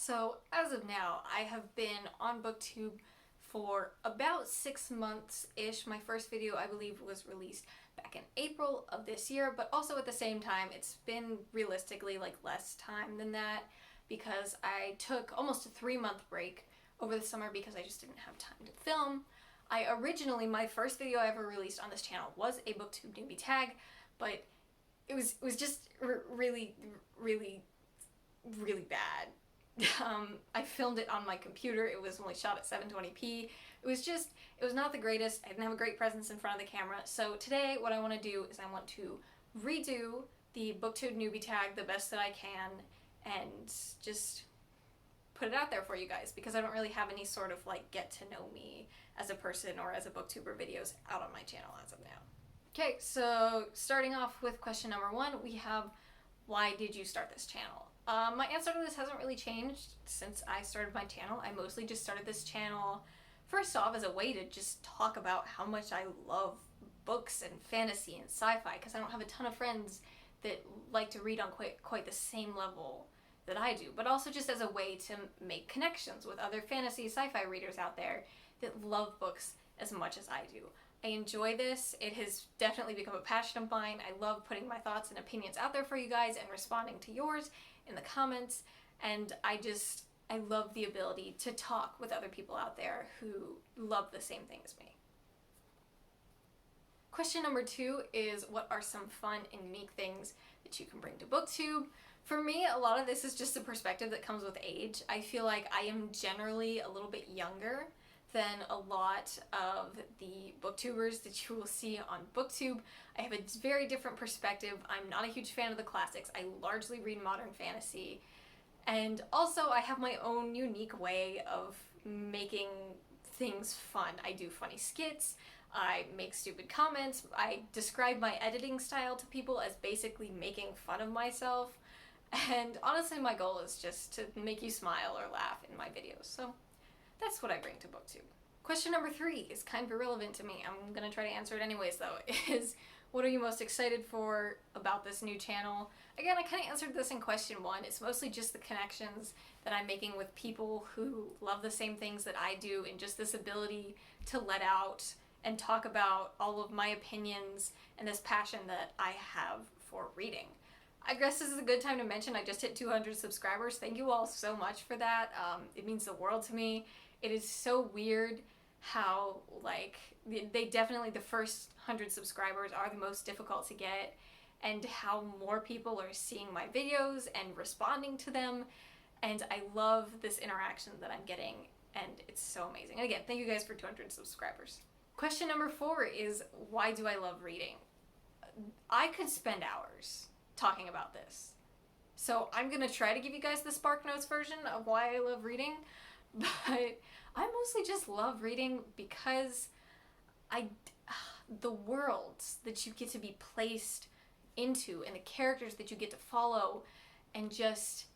So as of now, I have been on Booktube for about 6 months-ish. My first video, I believe, was released back in April of this year, but also at the same time, it's been realistically like less time than that because I took almost a 3-month break over the summer because I just didn't have time to film. My first video I ever released on this channel was a Booktube Newbie tag, but it was just really bad. I filmed it on my computer. It was only shot at 720p. It was not the greatest. I didn't have a great presence in front of the camera. So today what I want to do is I want to redo the Booktube Newbie tag the best that I can and just put it out there for you guys because I don't really have any sort of like get to know me as a person or as a booktuber videos out on my channel as of now. Okay, so starting off with question number 1, we have, why did you start this channel? My answer to this hasn't really changed since I started my channel. I mostly just started this channel first off as a way to just talk about how much I love books and fantasy and sci-fi because I don't have a ton of friends that like to read on quite the same level that I do, but also just as a way to make connections with other fantasy sci-fi readers out there that love books as much as I do. I enjoy this. It has definitely become a passion of mine. I love putting my thoughts and opinions out there for you guys and responding to yours in the comments, and I love the ability to talk with other people out there who love the same thing as me. Question number 2 is, what are some fun and unique things that you can bring to BookTube? For me, a lot of this is just a perspective that comes with age. I feel like I am generally a little bit younger than a lot of the booktubers that you will see on BookTube. I have a very different perspective. I'm not a huge fan of the classics. I largely read modern fantasy. And also I have my own unique way of making things fun. I do funny skits, I make stupid comments, I describe my editing style to people as basically making fun of myself. And honestly, my goal is just to make you smile or laugh in my videos. So that's what I bring to BookTube. Question number 3 is kind of irrelevant to me. I'm gonna try to answer it anyways though, is what are you most excited for about this new channel? Again, I kind of answered this in question 1. It's mostly just the connections that I'm making with people who love the same things that I do and just this ability to let out and talk about all of my opinions and this passion that I have for reading. I guess this is a good time to mention I just hit 200 subscribers. Thank you all so much for that. It means the world to me. It is so weird how, like, they definitely, the first 100 subscribers are the most difficult to get, and how more people are seeing my videos and responding to them, and I love this interaction that I'm getting, and it's so amazing. And again, thank you guys for 200 subscribers. Question number 4 is, why do I love reading? I could spend hours talking about this. So I'm gonna try to give you guys the Spark Notes version of why I love reading, but I mostly just love reading because the worlds that you get to be placed into and the characters that you get to follow, and just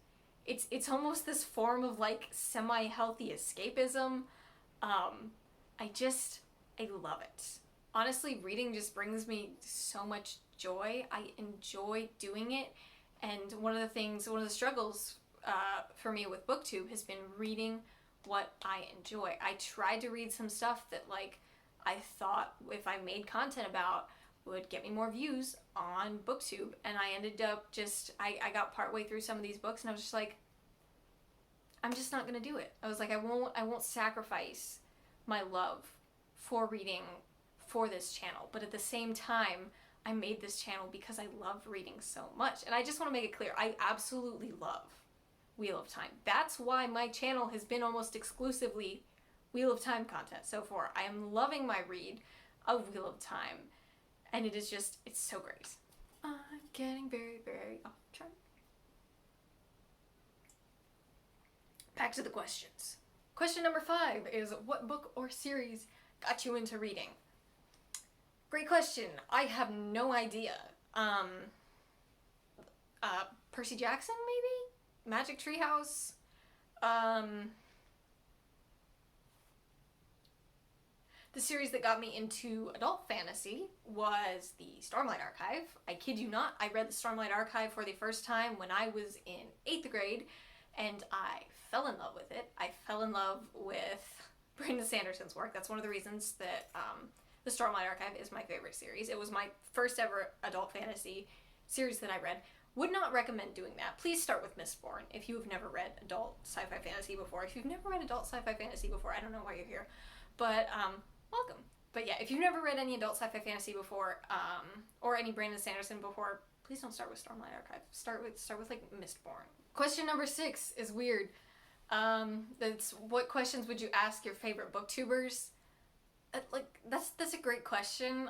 it's almost this form of like semi-healthy escapism. I love it. Honestly, reading just brings me so much joy. I enjoy doing it, and one of the struggles for me with BookTube has been reading what I enjoy. I tried to read some stuff that like I thought if I made content about would get me more views on BookTube, and I ended up I got partway through some of these books and I was just like, I'm just not gonna do it. I was like, I won't sacrifice my love for reading for this channel, but at the same time I made this channel because I love reading so much. And I just want to make it clear, I absolutely love Wheel of Time. That's why my channel has been almost exclusively Wheel of Time content so far. I am loving my read of Wheel of Time, and it is just, it's so great. I'm getting very off track. Back to the questions. Question number 5 is, what book or series got you into reading? Great question. I have no idea. Percy Jackson, maybe? Magic Treehouse? The series that got me into adult fantasy was the Stormlight Archive. I kid you not, I read the Stormlight Archive for the first time when I was in 8th grade, and I fell in love with it. I fell in love with Brandon Sanderson's work. That's one of the reasons that the Stormlight Archive is my favorite series. It was my first ever adult fantasy series that I read. Would not recommend doing that. Please start with Mistborn if you have never read adult sci-fi fantasy before. If you've never read adult sci-fi fantasy before, I don't know why you're here, but welcome. But yeah, if you've never read any adult sci-fi fantasy before, or any Brandon Sanderson before, please don't start with Stormlight Archive. Start with like Mistborn. Question number 6 is weird. That's what questions would you ask your favorite booktubers? That's a great question.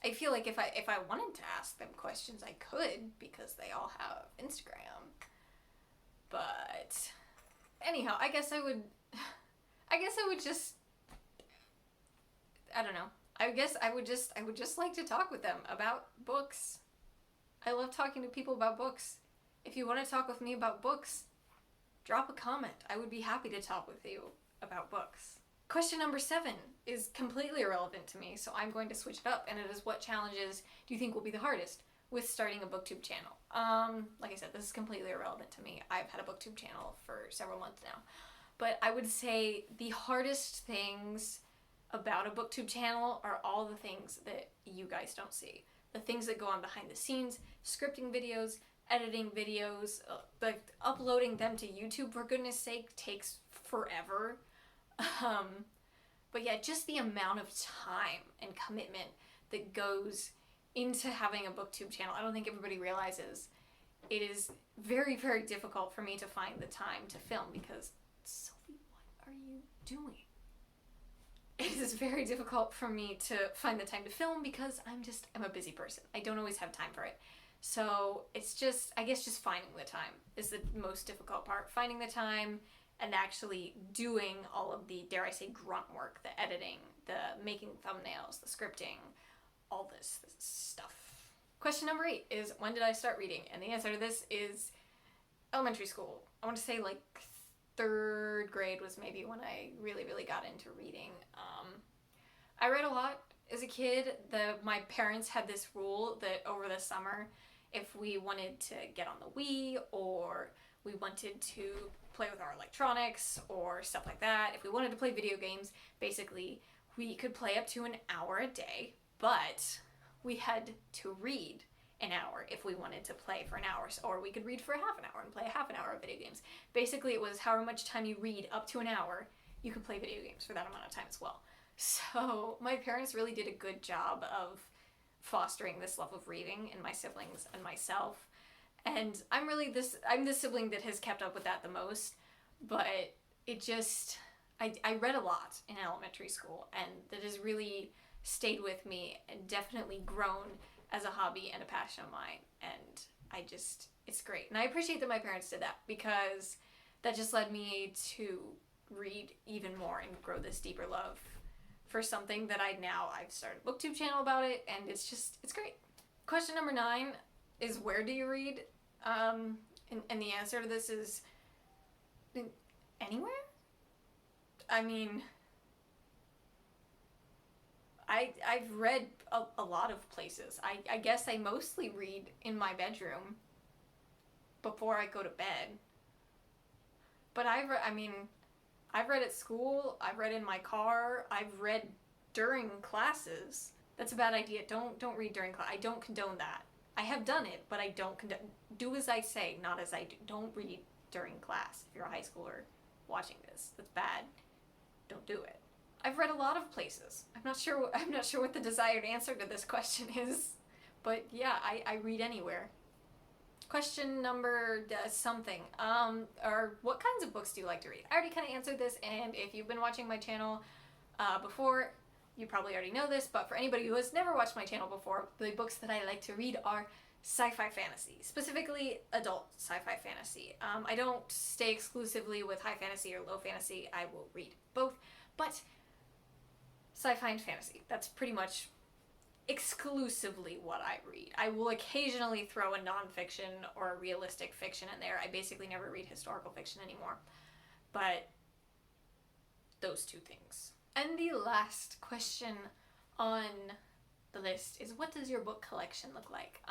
I feel like if I wanted to ask them questions, I could, because they all have Instagram. But anyhow, I guess I would just, I don't know. I guess I would just like to talk with them about books. I love talking to people about books. If you want to talk with me about books, drop a comment. I would be happy to talk with you about books. Question number 7 is completely irrelevant to me, so I'm going to switch it up, and it is, what challenges do you think will be the hardest with starting a booktube channel? Like I said, this is completely irrelevant to me. I've had a booktube channel for several months now. But I would say the hardest things about a booktube channel are all the things that you guys don't see. The things that go on behind the scenes, scripting videos, editing videos, like uploading them to YouTube, for goodness sake, takes forever. But yeah, just the amount of time and commitment that goes into having a booktube channel, I don't think everybody realizes. It is very, very difficult for me to find the time to film, because, Sophie, what are you doing? It is very difficult for me to find the time to film because I'm a busy person. I don't always have time for it. So it's just, I guess just finding the time is the most difficult part. Finding the time and actually doing all of the, dare I say, grunt work, the editing, the making thumbnails, the scripting, all this stuff. Question number 8 is, when did I start reading? And the answer to this is elementary school. I want to say like 3rd grade was maybe when I really, really got into reading. I read a lot as a kid. My parents had this rule that over the summer, if we wanted to get on the Wii, or we wanted to play with our electronics or stuff like that, if we wanted to play video games, basically we could play up to an hour a day, but we had to read an hour if we wanted to play for an hour, or we could read for half an hour and play a half an hour of video games. Basically, it was however much time you read up to an hour, you could play video games for that amount of time as well. So my parents really did a good job of fostering this love of reading in my siblings and myself. And I'm the sibling that has kept up with that the most, but it just, I read a lot in elementary school, and that has really stayed with me and definitely grown as a hobby and a passion of mine. And it's great. And I appreciate that my parents did that, because that just led me to read even more and grow this deeper love for something that I've started a booktube channel about it, and it's great. Question number 9 is, where do you read? And the answer to this is anywhere? I mean, I've read a lot of places. I guess I mostly read in my bedroom before I go to bed. But I've read at school, I've read in my car, I've read during classes. That's a bad idea. Don't read during class. I don't condone that. I have done it, but I don't condone. Do as I say, not as I do. Don't read during class if you're a high schooler watching this. That's bad. Don't do it. I've read a lot of places. I'm not sure what the desired answer to this question is, but yeah, I read anywhere. Question number something. Or what kinds of books do you like to read? I already kind of answered this, and if you've been watching my channel before, you probably already know this, but for anybody who has never watched my channel before, the books that I like to read are sci-fi fantasy, specifically adult sci-fi fantasy. I don't stay exclusively with high fantasy or low fantasy. I will read both, but sci-fi and fantasy, that's pretty much exclusively what I read. I will occasionally throw a nonfiction or a realistic fiction in there. I basically never read historical fiction anymore, but those two things. And the last question on the list is, what does your book collection look like?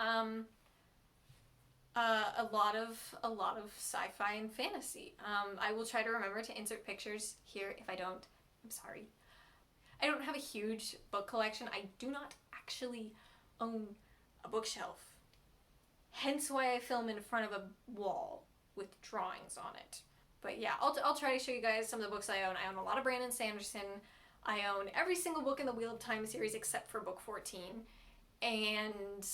A lot of sci-fi and fantasy. I will try to remember to insert pictures here. If I don't, I'm sorry. I don't have a huge book collection. I do not actually own a bookshelf. Hence why I film in front of a wall with drawings on it. But yeah, I'll try to show you guys some of the books I own. I own a lot of Brandon Sanderson. I own every single book in the Wheel of Time series except for book 14. And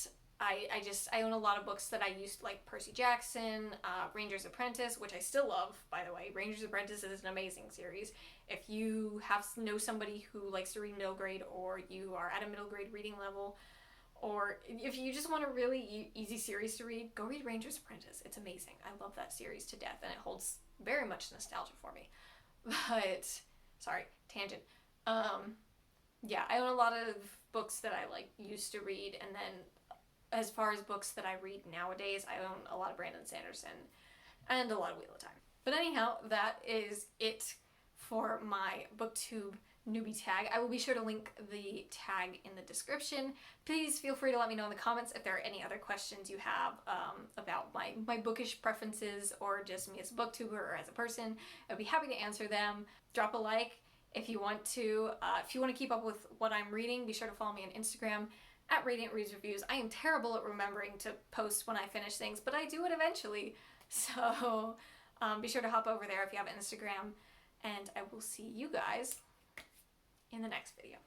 I own a lot of books that I used, like Percy Jackson, Ranger's Apprentice, which I still love, by the way. Ranger's Apprentice is an amazing series. If you know somebody who likes to read middle grade, or you are at a middle grade reading level, or if you just want a really easy series to read, go read Ranger's Apprentice. It's amazing. I love that series to death, and it holds very much nostalgia for me. But, sorry, tangent. Yeah, I own a lot of books that I used to read, and then as far as books that I read nowadays, I own a lot of Brandon Sanderson and a lot of Wheel of Time. But anyhow, that is it for my Booktube Newbie tag. I will be sure to link the tag in the description. Please feel free to let me know in the comments if there are any other questions you have about my bookish preferences, or just me as a booktuber or as a person. I'd be happy to answer them. Drop a like if you want to. If you want to keep up with what I'm reading, be sure to follow me on Instagram at Radiant Reads Reviews. I am terrible at remembering to post when I finish things, but I do it eventually. So be sure to hop over there if you have Instagram, and I will see you guys in the next video.